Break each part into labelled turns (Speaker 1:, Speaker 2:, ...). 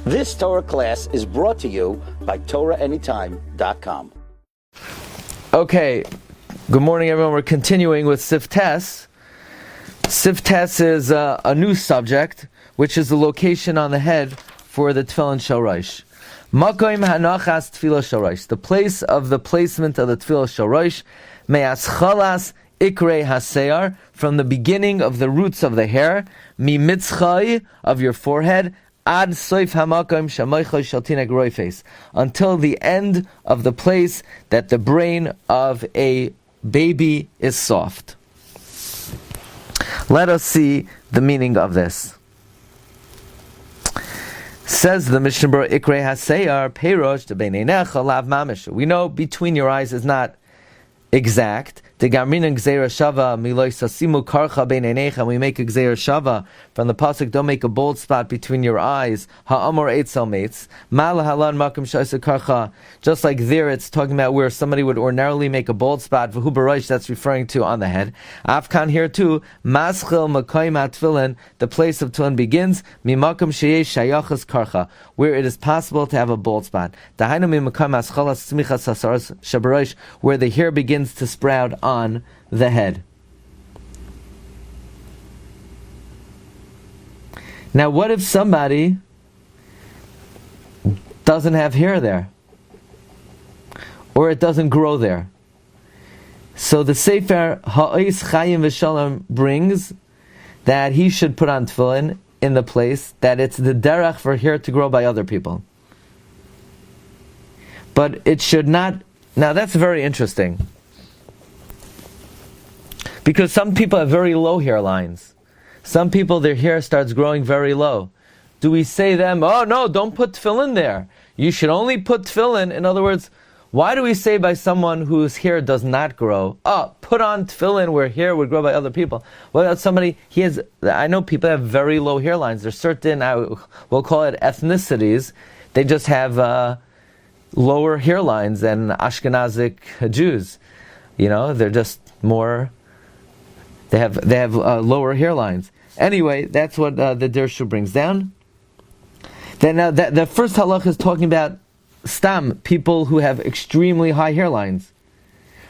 Speaker 1: This Torah class is brought to you by TorahAnytime.com.
Speaker 2: Okay, good morning everyone. We're continuing with Sif Tes. Sif Tes is a new subject, which is the location on the head for the Tefillin Shel Rosh. Makoim hanachas Tefillah Shel Rosh. The place of the placement of the Tefillah Shel Rosh. Me'aschalas Ikrei Hasear, from the beginning of the roots of the hair, mi mitzchai, of your forehead, ad soif hamakom shamoichai shaltinek roifes, until the end of the place that the brain of a baby is soft. Let us see the meaning of this. Says the Mishna Berura, Ikrei Hasear Peirosh de Beineinecha Lav Mamish. We know between your eyes is not exact. The Gamrinan Gzeira Shava Miloi Sasimu Karcha Beineinecha. We make a Gzeira Shava from the pasuk. Don't make a bold spot between your eyes. Ha'amor Eitzel Mates Mala Halan Makom Shaisa Karcha. Just like there, it's talking about where somebody would ordinarily make a bold spot. V'hu Barosh, that's referring to on the head. Afkan here too. Maschil Makoim Tefillin. The place of Tefillin begins. Mimakom Sheyesh Shayachas Karcha, where it is possible to have a bold spot. Dahainu Mimakom Aschalas Tzmichas Hasaras Shabarosh, where the hair begins to sprout on the head. Now, what if somebody doesn't have hair there, or it doesn't grow there? So the Sefer Ha'is Chayim V'Shalom brings that he should put on tefillin in the place that it's the derech for hair to grow by other people, but it should not. Now that's very interesting, because some people have very low hairlines. Some people, their hair starts growing very low. Do we say to them, oh no, don't put tefillin there. You should only put tefillin. In other words, why do we say by someone whose hair does not grow, oh, put on tefillin where hair would grow by other people? What about somebody, I know people have very low hairlines. There's certain, we'll call it ethnicities. They just have lower hairlines than Ashkenazic Jews. You know, they're just more, they have lower hairlines. Anyway, that's what the Dirshu brings down. Then the first halach is talking about stam, people who have extremely high hairlines.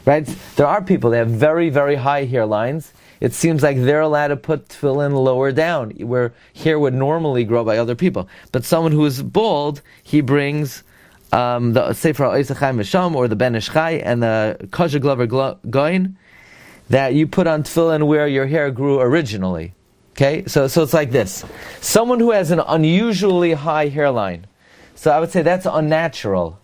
Speaker 2: Right? There are people that have very, very high hairlines. It seems like they're allowed to put tefillin lower down, where hair would normally grow by other people. But someone who is bald, he brings the Sefer Ha'isachai Misham, or the Ben Ish Chai, and the Kasha Glover Goin, that you put on tefillin where your hair grew originally. Okay, so it's like this. Someone who has an unusually high hairline, so I would say that's unnatural,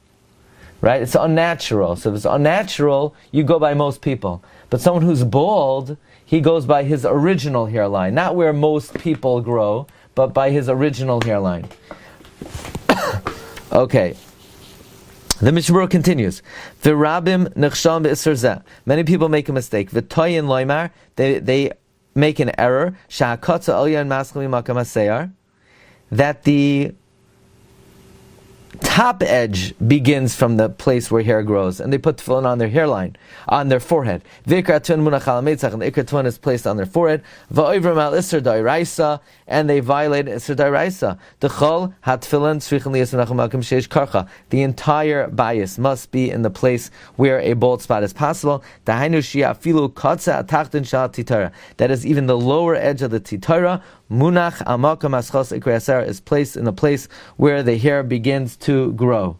Speaker 2: right? It's unnatural. So if it's unnatural, you go by most people. But someone who's bald, he goes by his original hairline, not where most people grow, but by his original hairline. Okay. The Mishna Berura continues. V'rabim nechsham b'isur zeh. Many people make a mistake. V'toyin loymar. They make an error. Sha'akatza alyan maschli makam haseyar. That the top edge begins from the place where hair grows, and they put tefillin on their hairline, on their forehead. V'ikra tefillin munach al hamitzach, and the ikra tefillin is placed on their forehead. V'oivrim al isur d'oraisa, and they violate isur d'oraisa. D'chol hatefillin tzrichen liyas menachem malkim sheish karcha. The entire bias must be in the place where a bald spot is possible. Dahainu shia afilu katza atachtin shal titara. That is, even the lower edge of the titara, munach al malkim aschos ikrei haser, is placed in the place where the hair begins to grow.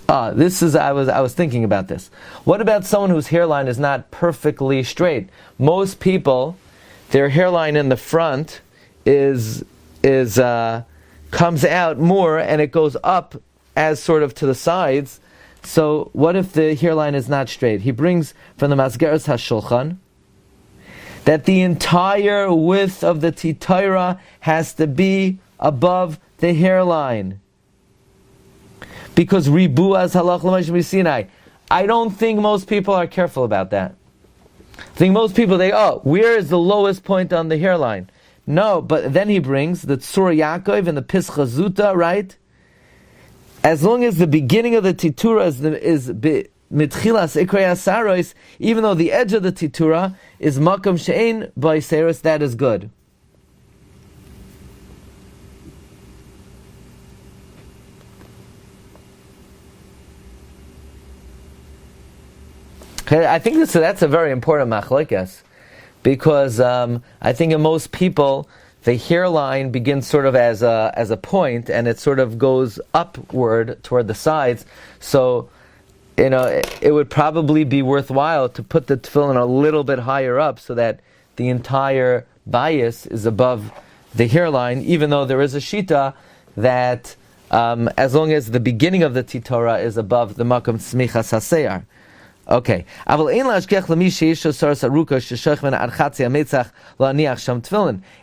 Speaker 2: This is, I was thinking about this. What about someone whose hairline is not perfectly straight? Most people, their hairline in the front is comes out more, and it goes up as sort of to the sides. So what if the hairline is not straight? He brings from the Masgeres HaShulchan that the entire width of the titara has to be above the hairline. Because ribuas halach l'moshe misinai. I don't think most people are careful about that. I think most people, where is the lowest point on the hairline? No, but then he brings the Tzur Yaakov and the Pischa Zuta, right? As long as the beginning of the titura is mitchilas ikrei asaros, even though the edge of the titura is makam she'ein b'aiseros, that is good. Okay, I think that's a very important machlokes, because I think in most people the hairline begins sort of as a point, and it sort of goes upward toward the sides. So, it would probably be worthwhile to put the tefillin a little bit higher up so that the entire bias is above the hairline, even though there is a shita that as long as the beginning of the titora is above the makom tzmichas haseyar. Okay.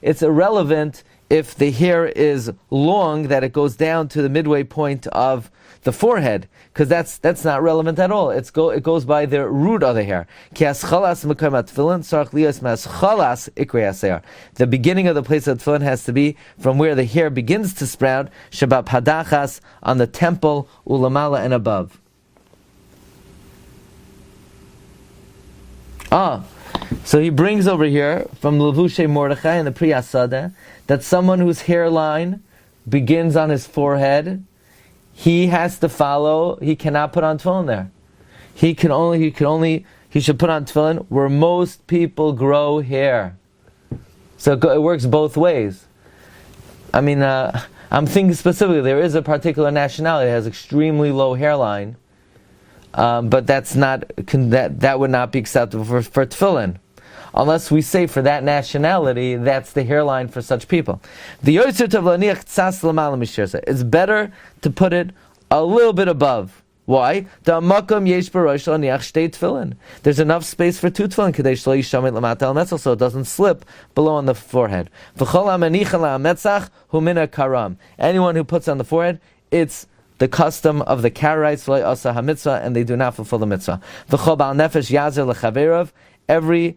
Speaker 2: It's irrelevant if the hair is long, that it goes down to the midway point of the forehead, because that's not relevant at all. It goes by the root of the hair. The beginning of the place of tefillin has to be from where the hair begins to sprout, shabbat hadachas, on the temple, ulamala, and above. So he brings over here from Levushe Mordechai and the Pri Asada that someone whose hairline begins on his forehead, he has to follow. He cannot put on tefillin there. He should put on tefillin where most people grow hair. So it works both ways. I mean, I'm thinking specifically, there is a particular nationality that has extremely low hairline, but that would not be acceptable for tefillin, unless we say for that nationality that's the hairline for such people. It's better to put it a little bit above. Why? There's enough space for two tefillin, so it doesn't slip below on the forehead. Anyone who puts on the forehead, it's the custom of the Karaites, and they do not fulfill the mitzvah. Every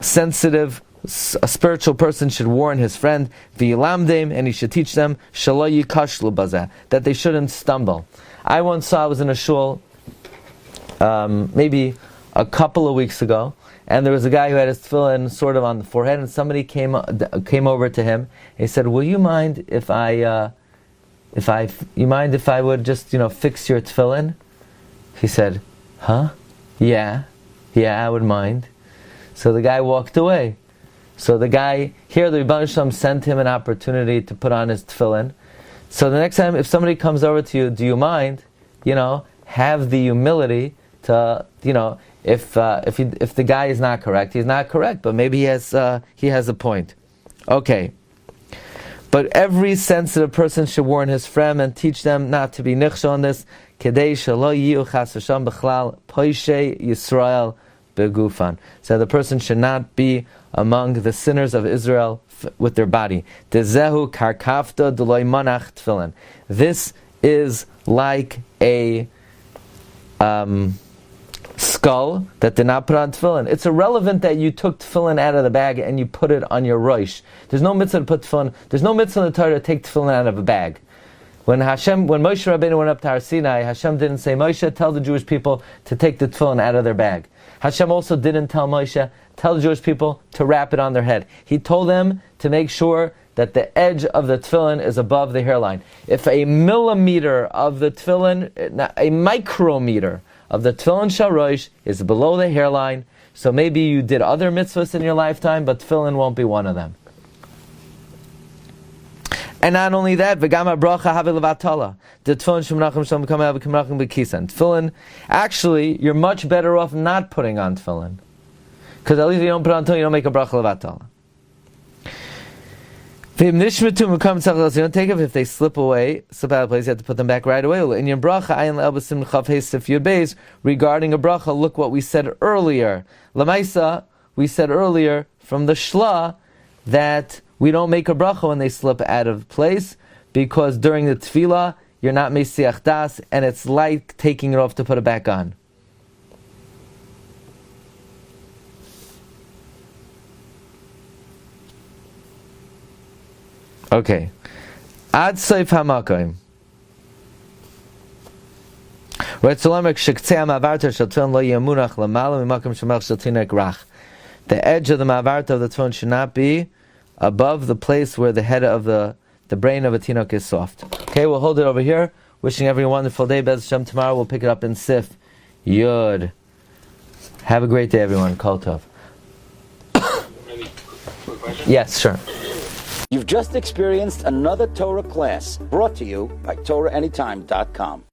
Speaker 2: sensitive, spiritual person should warn his friend, and he should teach them that they shouldn't stumble. I was in a shul maybe a couple of weeks ago, and there was a guy who had his tefillin sort of on the forehead, and somebody came over to him. He said, "Will you mind if I would just fix your tefillin?" He said, "Huh? Yeah, I would mind." So the guy walked away. So the guy here, the Rebbe Shalom sent him an opportunity to put on his tefillin. So the next time, if somebody comes over to you, do you mind? Have the humility to, if the guy is not correct, he's not correct, but maybe he has a point. Okay. But every sensitive person should warn his friend and teach them not to be nichshel on this. Kedei shelo yiyu chas v'sham b'chlal poishei Yisrael begufan. So the person should not be among the sinners of Israel with their body. Dezehu karkafta d'loi manach tefillin. This is like a skull that did not put on tefillin. It's irrelevant that you took tefillin out of the bag and you put it on your roish. There's no mitzvah to put tefillin. There's no mitzvah in the Torah to take tefillin out of a bag. When Moshe Rabbeinu went up to Har Sinai, Hashem didn't say, "Moshe, tell the Jewish people to take the tefillin out of their bag." Hashem also didn't tell Moshe, tell the Jewish people to wrap it on their head. He told them to make sure that the edge of the tefillin is above the hairline. If a millimeter of the tefillin, a micrometer of the tefillin sharosh is below the hairline, so maybe you did other mitzvahs in your lifetime, but tefillin won't be one of them. And not only that, v'gama bracha have levatala. The tefillin shemnachim shem b'kamei b'kamrachim b'kisan. Tefillin, actually, you're much better off not putting on tefillin, because at least you don't put on tefillin, you don't make a bracha levatala. You don't take it if they slip out of place. You have to put them back right away. In your bracha, regarding a bracha, look what we said earlier. Lamaisa, we said earlier from the shla that we don't make a bracha when they slip out of place, because during the tefillah you're not mesiach das, and it's like taking it off to put it back on. Okay. Ad Seif hamakom. The edge of the mavarta of the tefillin should not be above the place where the head of the brain of a tinok is soft. Okay, we'll hold it over here. Wishing everyone a wonderful day. Bez Hashem, tomorrow we'll pick it up in Sif Yud. Have a great day, everyone. Kol tov.
Speaker 3: Any quick question?
Speaker 2: Yes, sure.
Speaker 1: You've just experienced another Torah class brought to you by TorahAnytime.com.